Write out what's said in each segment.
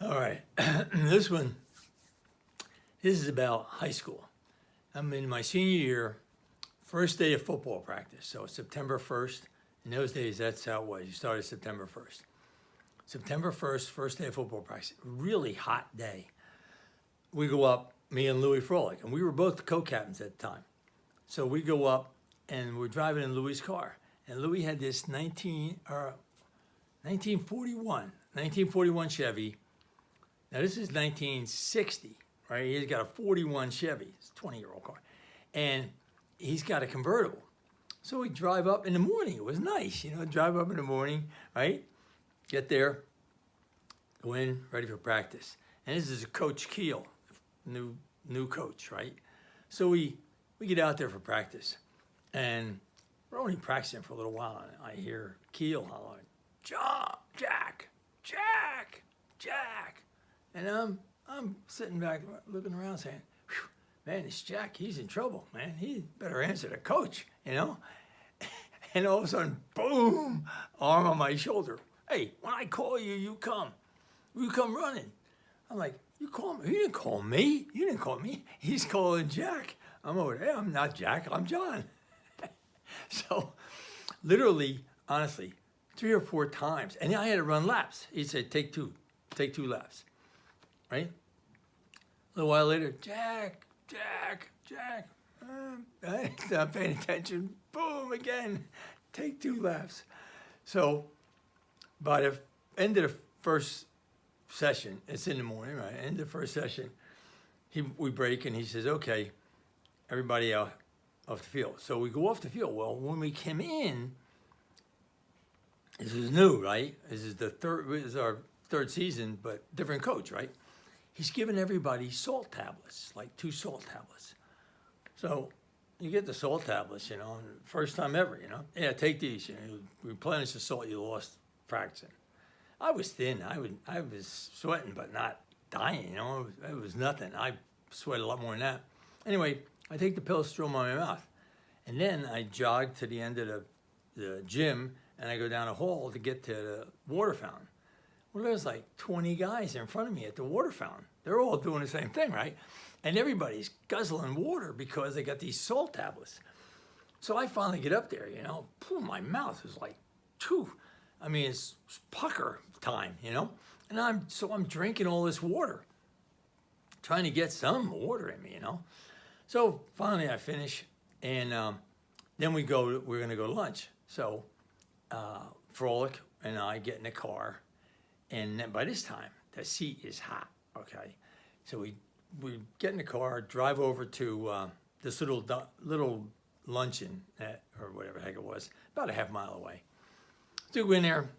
All right, this one, this is about high school. I'm in my senior year, first day of football practice. So September 1st, in those days, that's how it was. You started September 1st. September 1st, first day of football practice, really hot day. We go up, me and Louis Frolick, and we were both co-captains at the time. So we go up and we're driving in Louis' car. And Louis had this 1941 Chevy. Now this is 1960, right? He's got a 41 Chevy, it's a 20-year-old car. And he's got a convertible. So we drive up in the morning. It was nice, drive up in the morning, right? Get there, go in, ready for practice. And this is Coach Keel, new coach, right? So we get out there for practice. And we're only practicing for a little while. And I hear Keel hollering, John, Jack. And I'm sitting back looking around saying, man, this Jack, he's in trouble, man. He better answer the coach, And all of a sudden, boom, arm on my shoulder. Hey, when I call you, you come. You come running. I'm like, you call me? You didn't call me. You didn't call me. He's calling Jack. I'm over there. I'm not Jack. I'm John. So literally, honestly, 3 or 4 times. And I had to run laps. He said, take two laps. Right? A little while later, Jack. Not paying attention. Boom, again. Take 2 laps. So by the end of the first session, it's in the morning, right? End of the first session, we break and he says, okay, everybody out off the field. So we go off the field. Well, when we came in, this is new, right? This is our third season, but different coach, right? He's giving everybody salt tablets, like 2 salt tablets. So you get the salt tablets, first time ever, Yeah, take these, replenish the salt you lost practicing. I was thin. I was sweating, but not dying, It was nothing. I sweat a lot more than that. Anyway, I take the pills, throw them in my mouth. And then I jog to the end of the gym, and I go down a hall to get to the water fountain. Well, there's like 20 guys in front of me at the water fountain. They're all doing the same thing, right? And everybody's guzzling water because they got these salt tablets. So I finally get up there, my mouth is like, it's pucker time, And I'm drinking all this water, trying to get some water in me, So finally I finish, and then we're going to go to lunch. So Frolic and I get in the car, and then by this time, the seat is hot, okay? So we get in the car, drive over to this little luncheon, or whatever the heck it was, about a half mile away. So we go in there.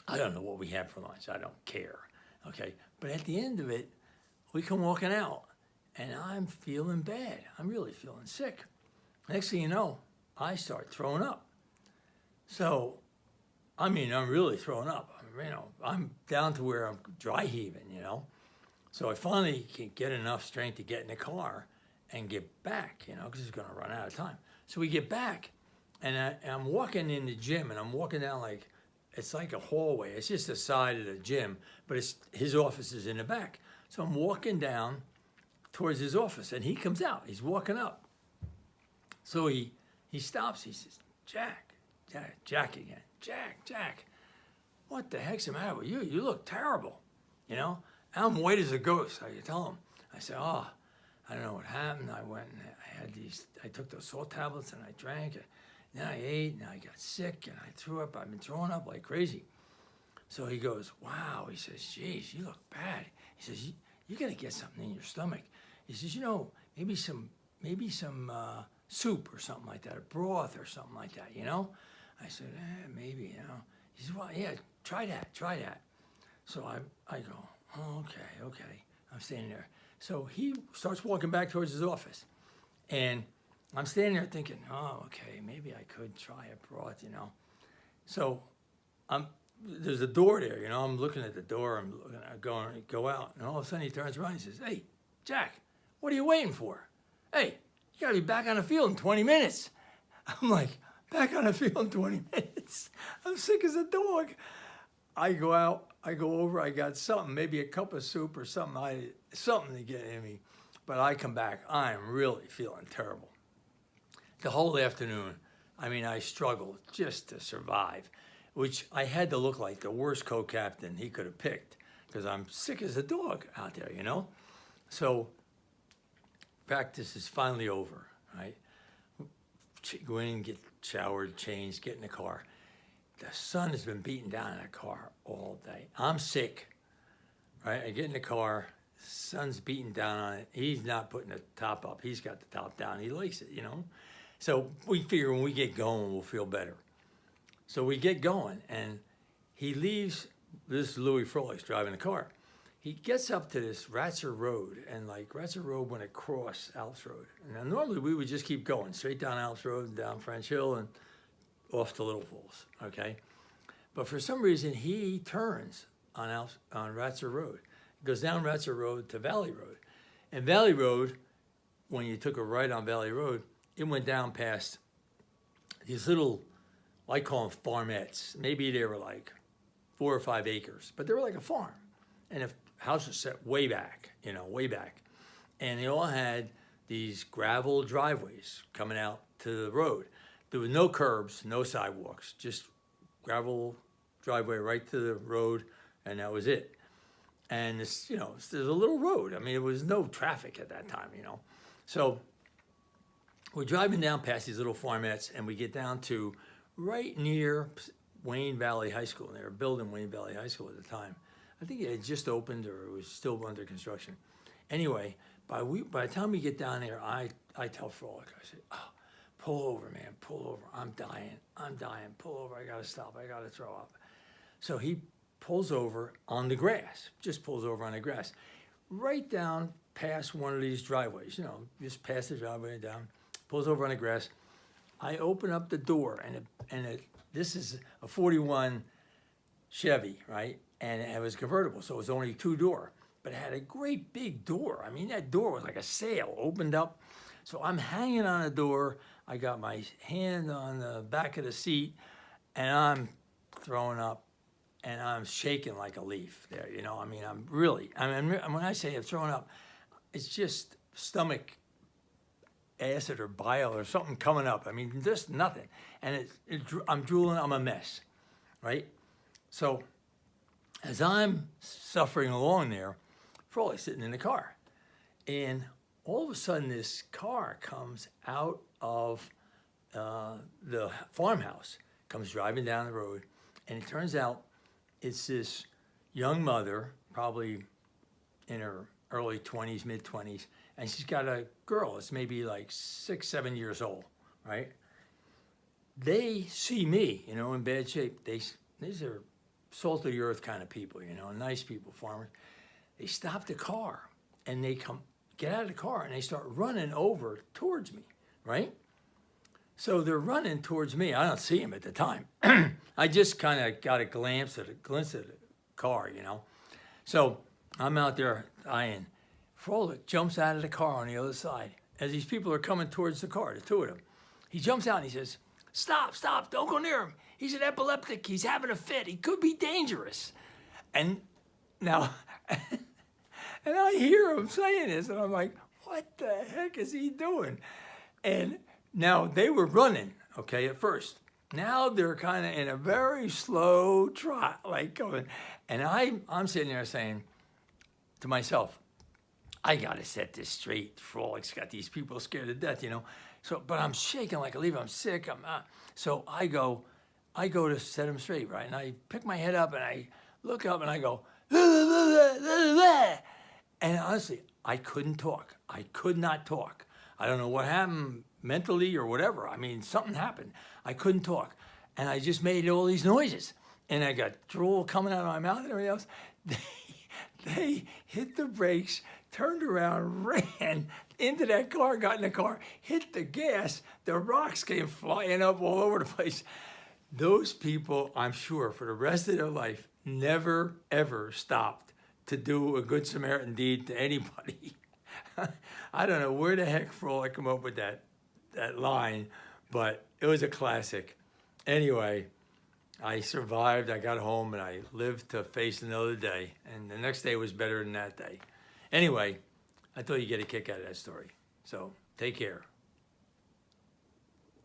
I don't know what we had for lunch. I don't care, okay? But at the end of it, we come walking out, and I'm feeling bad. I'm really feeling sick. Next thing you know, I start throwing up. So, I'm really throwing up. I'm down to where I'm dry heaving, So I finally can get enough strength to get in the car and get back, because it's going to run out of time. So we get back, and I'm walking in the gym, and I'm walking down it's like a hallway. It's just the side of the gym, but his office is in the back. So I'm walking down towards his office, and he comes out. He's walking up. So he stops. He says, Jack again. Jack. What the heck's the matter with you? You look terrible, I'm white as a ghost. I tell him. I said, I don't know what happened. I went and I took those salt tablets and I drank it. Then I ate and I got sick and I threw up. I've been throwing up like crazy. So he goes, wow. He says, geez, you look bad. He says, you got to get something in your stomach. He says, maybe some soup or something like that, a broth or something like that, I said, maybe, He says, well, yeah, try that. So I go, oh, okay. I'm standing there. So he starts walking back towards his office. And I'm standing there thinking, oh, okay, maybe I could try a broth, So there's a door there, I'm looking at the door. I'm going to go out. And all of a sudden he turns around and he says, hey, Jack, what are you waiting for? Hey, you got to be back on the field in 20 minutes. I'm like, back on the field in 20 minutes? I'm sick as a dog. I go out. I go over, I got something, maybe a cup of soup or something, something to get in me. But I come back, I'm really feeling terrible. The whole afternoon, I mean, I struggled just to survive, which I had to look like the worst co-captain he could have picked because I'm sick as a dog out there, you know? So practice is finally over, right? Go in, get showered, changed, get in the car. The sun has been beating down in the car all day. I'm sick, right? I get in the car, the sun's beating down on it. He's not putting the top up. He's got the top down. He likes it, you know? So we figure when we get going, we'll feel better. So we get going, and he leaves. This is Louis Froelich driving the car. He gets up to this Ratzer Road, and like Ratzer Road went across Alps Road. And now normally we would just keep going straight down Alps Road and down French Hill and off to Little Falls, okay? But for some reason, he turns on Ratzer Road. He goes down Ratzer Road to Valley Road. And Valley Road, when you took a right on Valley Road, it went down past these little, I call them farmettes. Maybe they were like 4 or 5 acres, but they were like a farm. And the house was set way back, you know, way back. And they all had these gravel driveways coming out to the road. There were no curbs, no sidewalks, just gravel driveway right to the road, and that was it. And it's, you know, there's a little road. I mean, there was no traffic at that time, you know. So we're driving down past these little farmettes, and we get down to right near Wayne Valley High School. And they were building Wayne Valley High School at the time. I think it had just opened or it was still under construction. Anyway, by the time we get down there, I tell Froelich, I say, oh, pull over, man, pull over. I'm dying, pull over. I got to stop. I got to throw up. So he pulls over on the grass, just pulls over on the grass, right down past one of these driveways, you know, just past the driveway and down, pulls over on the grass. I open up the door, and this is a 41 Chevy, right? And it was convertible, so it was only 2-door, but it had a great big door. I mean, that door was like a sail, opened up. So I'm hanging on the door. I got my hand on the back of the seat, and I'm throwing up, and I'm shaking like a leaf there, you know? I mean, when I say I'm throwing up, it's just stomach acid or bile or something coming up. I mean, just nothing. And I'm drooling, I'm a mess, right? So as I'm suffering along there, Froelich sitting in the car. And all of a sudden, this car comes out of the farmhouse, comes driving down the road, and it turns out it's this young mother, probably in her early 20s, mid-20s, and she's got a girl that's maybe like 6, 7 years old, right? They see me, you know, in bad shape. These are salt of the earth kind of people, you know, nice people, farmers. They stop the car, and they get out of the car, and they start running over towards me, right? So they're running towards me. I don't see them at the time. I just kind of got a glimpse of the car, you know. So I'm out there eyeing. Froelich jumps out of the car on the other side as these people are coming towards the car, the 2 of them. He jumps out and he says, stop, don't go near him. He's an epileptic. He's having a fit. He could be dangerous. And now, and I hear him saying this, and I'm like, what the heck is he doing? And now they were running, okay, at first. Now they're kind of in a very slow trot, like going. And I'm sitting there saying to myself, I got to set this straight. Froelich's got these people scared to death, you know. So, but I'm shaking like a leaf. I'm sick. So I go to set him straight, right? And I pick my head up and I look up and I go, and honestly, I couldn't talk. I could not talk. I don't know what happened mentally or whatever. I mean, something happened. I couldn't talk. And I just made all these noises. And I got drool coming out of my mouth and everything else. They hit the brakes, turned around, ran into that car, got in the car, hit the gas. The rocks came flying up all over the place. Those people, I'm sure, for the rest of their life, never, ever stopped to do a good Samaritan deed to anybody. I don't know where the heck Froelich came up with that line, but it was a classic. Anyway, I survived. I got home and I lived to face another day. And the next day was better than that day. Anyway, I thought you'd get a kick out of that story. So take care.